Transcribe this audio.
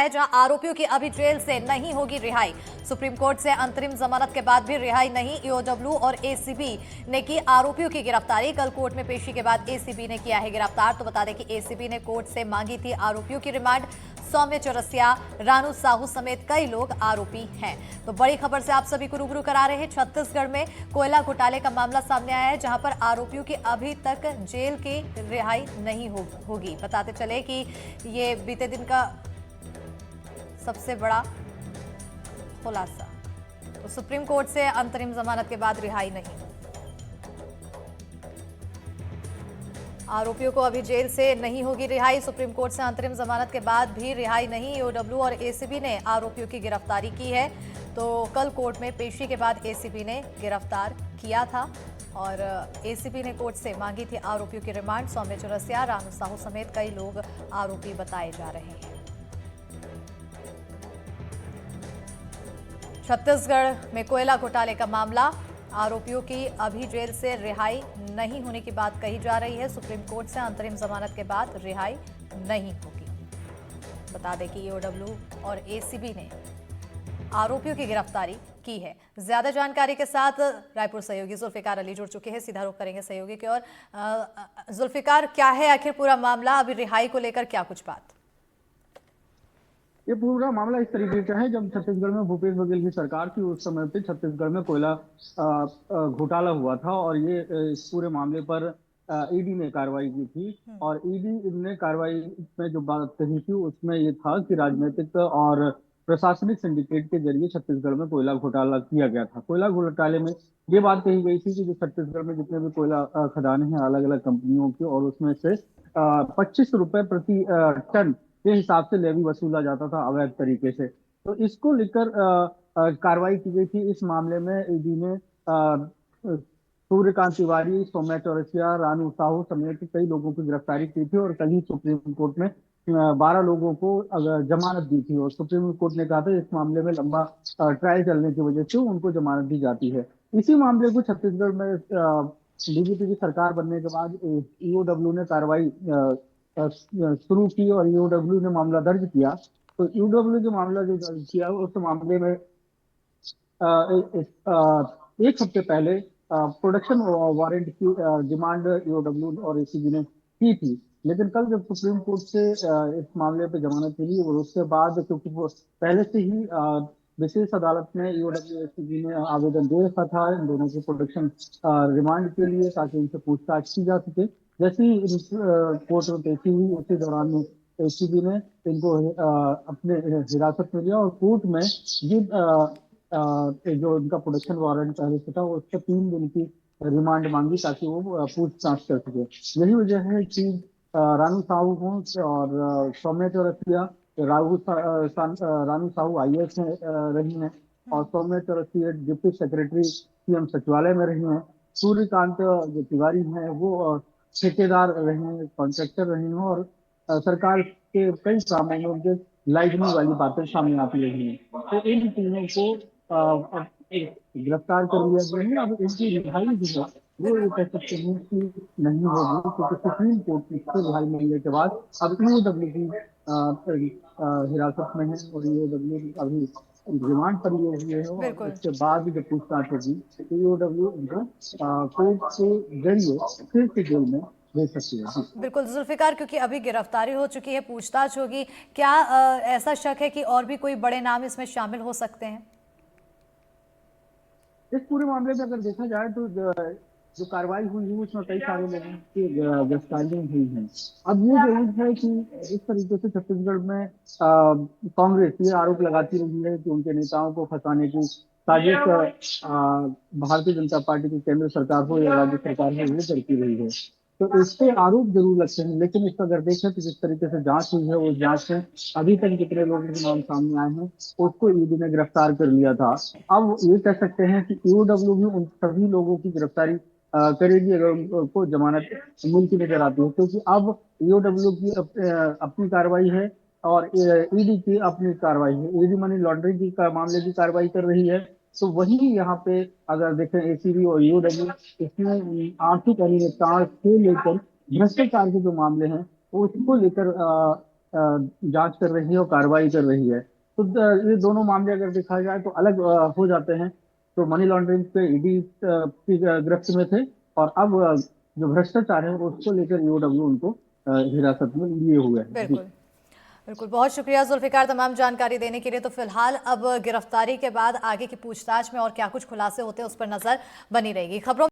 है जहां आरोपियों की अभी जेल से नहीं होगी रिहाई। सुप्रीम कोर्ट से अंतरिम जमानत के बाद भी रिहाई नहीं। ईओडब्ल्यू और एसीबी ने की आरोपियों की गिरफ्तारी। कल कोर्ट में पेशी के बाद एसीबी ने किया है गिरफ्तार। तो बता दें कि एसीबी ने कोर्ट से मांगी थी आरोपियों की रिमांड। सौम्य चौरसिया, रानू साहू समेत कई लोग आरोपी हैं। तो बड़ी खबर से आप सभी को रूबरू करा रहे हैं। छत्तीसगढ़ में कोयला घोटाले का मामला सामने आया है, जहां पर आरोपियों की अभी तक जेल की रिहाई नहीं होगी। बताते चले कि ये बीते दिन का सबसे बड़ा खुलासा। तो सुप्रीम कोर्ट से अंतरिम जमानत के बाद रिहाई नहीं। आरोपियों को अभी जेल से नहीं होगी रिहाई। सुप्रीम कोर्ट से अंतरिम जमानत के बाद भी रिहाई नहीं। ईओडब्ल्यू और एसीबी ने आरोपियों की गिरफ्तारी की है। तो कल कोर्ट में पेशी के बाद एसीबी ने गिरफ्तार किया था और एसीबी ने कोर्ट से मांगी थी आरोपियों की रिमांड। सौम्य चौरसिया, रानू साहू समेत कई लोग आरोपी बताए जा रहे हैं। छत्तीसगढ़ में कोयला घोटाले का मामला, आरोपियों की अभी जेल से रिहाई नहीं होने की बात कही जा रही है। सुप्रीम कोर्ट से अंतरिम जमानत के बाद रिहाई नहीं होगी। बता दें कि ईओडब्ल्यू और एसीबी ने आरोपियों की गिरफ्तारी की है। ज्यादा जानकारी के साथ रायपुर सहयोगी जुल्फिकार अली जुड़ चुके हैं। सीधा रुख करेंगे सहयोगी की ओर। जुल्फिकार, क्या है आखिर पूरा मामला? अभी रिहाई को लेकर क्या कुछ बात? ये पूरा मामला इस तरीके का है, जब छत्तीसगढ़ में भूपेश बघेल की सरकार थी उस समय पे छत्तीसगढ़ में कोयला घोटाला हुआ था और इस पूरे मामले पर ईडी ने कार्रवाई की थी। और ईडी ने कार्रवाई में जो बात कही थी उसमें ये था कि राजनीतिक और प्रशासनिक सिंडिकेट के जरिए छत्तीसगढ़ में कोयला घोटाला किया गया था। कोयला घोटाले में ये बात कही गई थी कि जो छत्तीसगढ़ में जितने भी कोयला खदानें हैं अलग अलग कंपनियों की, और उसमें से 25 रुपए प्रति टन के हिसाब से लेवी वसूला जाता था अवैध तरीके से। तो इसको लेकर कार्रवाई की गई थी। इस मामले में ईडी ने सूर्यकांत तिवारी, सौम्या चौरसिया, रानू साहू समेत कई लोगों की गिरफ्तारी की थी और कल ही सुप्रीम कोर्ट में 12 लोगों को जमानत दी थी। और सुप्रीम कोर्ट ने कहा था इस मामले में लंबा ट्रायल चलने की वजह से उनको जमानत दी जाती है। इसी मामले को छत्तीसगढ़ में बीजेपी की सरकार बनने के बाद ईओडब्ल्यू ने कार्रवाई शुरू की और ईओडब्ल्यू ने मामला दर्ज किया। तो ईओडब्ल्यू ने मामला जो दर्ज किया उस मामले में एक हफ्ते पहले प्रोडक्शन वारंट की डिमांड ईओडब्ल्यू और एसीबी ने की थी। लेकिन कल जब सुप्रीम कोर्ट से इस मामले पे जमानत मिली और उसके बाद, क्योंकि वो पहले से ही विशेष अदालत में ईओडब्ल्यू एसीबी ने आवेदन दे रखा था इन दोनों के प्रोडक्शन रिमांड के लिए, ताकि इनसे पूछताछ की जा सके। जैसे ही कोर्ट में पेशी हुई उसी दौरान में एसीबी ने इनको अपने हिरासत में लिया और कोर्ट में ये जो इनका प्रोडक्शन वारंट पहले से था उससे 3 दिन की रिमांड मांगी ताकि वो पूछताछ कर सके। यही वजह है कि रानू साहू हो और सौम्या चौरसिया, रानू साहू आईएएस रही हैं और Saumya Chaurasia deputy secretary CM सचिवालय में रही हैं। सूर्यकांत जो तिवारी हैं वो ठेकेदार रहे हैं, कॉन्ट्रैक्टर रहे हैं और सरकार के कई कामों में उनके लाइजनी वाली बातें सामने आती रही हैं। तो इन तीनों को अब गिरफ्तार कर लिया गया है। अब इनकी रिहाई जो है वो ये कह सकते हैं कि नहीं होगी, क्योंकि सुप्रीम कोर्ट से रिहाई मिलने के बाद अब ईओडब्ल्यू की हिरासत में है और ईओडब्ल्यू अभी रिमांड पर लिए हुए है और बिल्कुल उसके बाद जब पूछताछ होगी तो ईओडब्ल्यू इनको कोर्ट के जरिए फिर से जेल में भेज सकती है। बिल्कुल जुल्फिकार, क्योंकि अभी गिरफ्तारी हो चुकी है, पूछताछ होगी, क्या ऐसा शक है कि और भी कोई बड़े नाम इसमें शामिल हो सकते हैं? इस पूरे मामले में अगर देखा जाए तो जो कार्रवाई हुई है उसमें कई सारे लोगों की गिरफ्तारियां हुई हैं। अब ये जरूर है कि इस तरीके से छत्तीसगढ़ में कांग्रेस ये आरोप लगाती रही है कि उनके नेताओं को फंसाने की साजिश भारतीय जनता पार्टी की केंद्र सरकार हो या राज्य सरकार हो वो करती रही है। तो इस पे आरोप जरूर लगते हैं, लेकिन इसका अगर देखें तो जिस तरीके से जांच हुई है उस जांच में अभी तक जितने लोगों के नाम सामने आए हैं उसको ईडी ने गिरफ्तार कर लिया था। अब ये कह सकते हैं कि ईओडब्ल्यू भी उन सभी लोगों की गिरफ्तारी करेगी अगर उनको जमानत मिलती नजर आती है, क्योंकि अब ईओडब्ल्यू की अपनी कार्रवाई है और ईडी की अपनी कार्रवाई है। ईडी मनी लॉन्ड्रिंग की मामले की कार्रवाई कर रही है। तो वही यहाँ पे अगर देखें एसीबी और ईओडब्ल्यू इसमें आर्थिक अनियमितता से लेकर भ्रष्टाचार के जो मामले हैं उसको लेकर जांच कर रही है और कार्रवाई कर रही है। तो ये दोनों मामले अगर देखा जाए तो अलग हो जाते हैं। तो मनी लॉन्ड्रिंग पे ईडी की गिरफ्त में थे, और अब जो भ्रष्टाचार है उसको लेकर ईओडब्ल्यू उनको हिरासत में लिए हुए हैं जी। बिल्कुल बिल्कुल, बहुत शुक्रिया जुल्फिकार तमाम जानकारी देने के लिए। तो फिलहाल अब गिरफ्तारी के बाद आगे की पूछताछ में और क्या कुछ खुलासे होते हैं उस पर नजर बनी रहेगी। खबरों